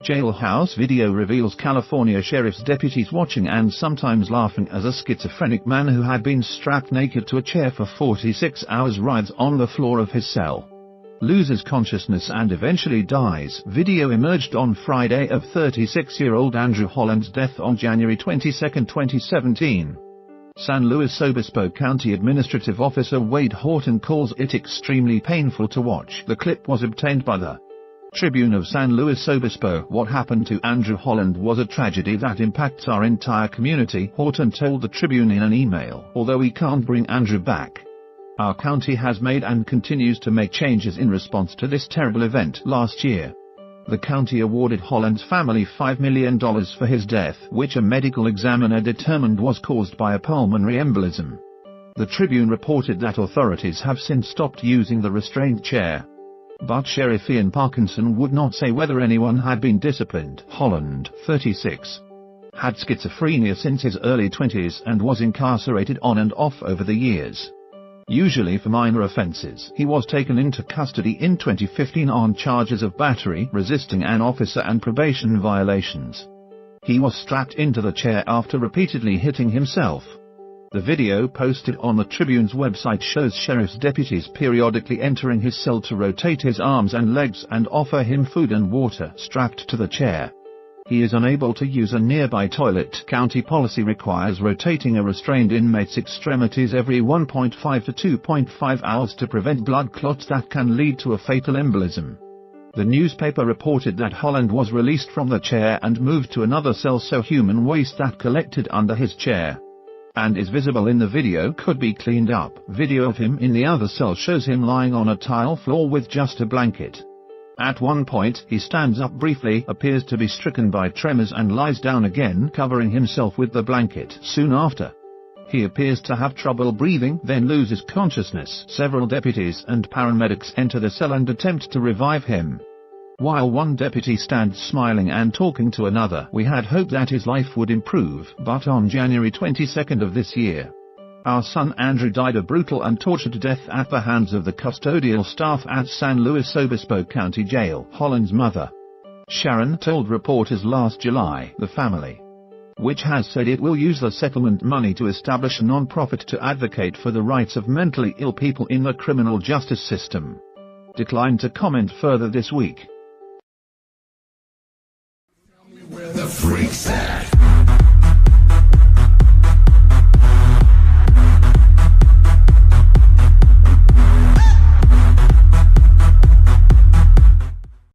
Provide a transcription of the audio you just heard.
Jailhouse video reveals California sheriff's deputies watching and sometimes laughing as a schizophrenic man who had been strapped naked to a chair for 46 hours writhes on the floor of his cell, loses consciousness and eventually dies. Video emerged on Friday of 36-year-old Andrew Holland's death on January 22, 2017. San Luis Obispo County Administrative Officer Wade Horton calls it extremely painful to watch. The clip was obtained by the Tribune of San Luis Obispo. What happened to Andrew Holland was a tragedy that impacts our entire community, Horton told the Tribune in an email. Although we can't bring Andrew back, our county has made and continues to make changes in response to this terrible event. Last year, the county awarded Holland's family $5 million for his death, which a medical examiner determined was caused by a pulmonary embolism. The Tribune reported that authorities have since stopped using the restraint chair, but Sheriff Ian Parkinson would not say whether anyone had been disciplined. Holland, 36, had schizophrenia since his early 20s and was incarcerated on and off over the years, usually for minor offenses. He was taken into custody in 2015 on charges of battery, resisting an officer and probation violations. He was strapped into the chair after repeatedly hitting himself. The video posted on the Tribune's website shows sheriff's deputies periodically entering his cell to rotate his arms and legs and offer him food and water. Strapped to the chair, he is unable to use a nearby toilet. County policy requires rotating a restrained inmate's extremities every 1.5 to 2.5 hours to prevent blood clots that can lead to a fatal embolism. The newspaper reported that Holland was released from the chair and moved to another cell so human waste that collected under his chair and is visible in the video could be cleaned up. Video of him in the other cell shows him lying on a tile floor with just a blanket. At one point, he stands up briefly, appears to be stricken by tremors and lies down again, covering himself with the blanket. Soon after, he appears to have trouble breathing, then loses consciousness. Several deputies and paramedics enter the cell and attempt to revive him, while one deputy stands smiling and talking to another. We had hoped that his life would improve, but on January 22nd of this year, our son Andrew died a brutal and tortured death at the hands of the custodial staff at San Luis Obispo County Jail. Holland's mother, Sharon, told reporters last July. The family, which has said it will use the settlement money to establish a non-profit to advocate for the rights of mentally ill people in the criminal justice system, declined to comment further this week. Where the freaks at?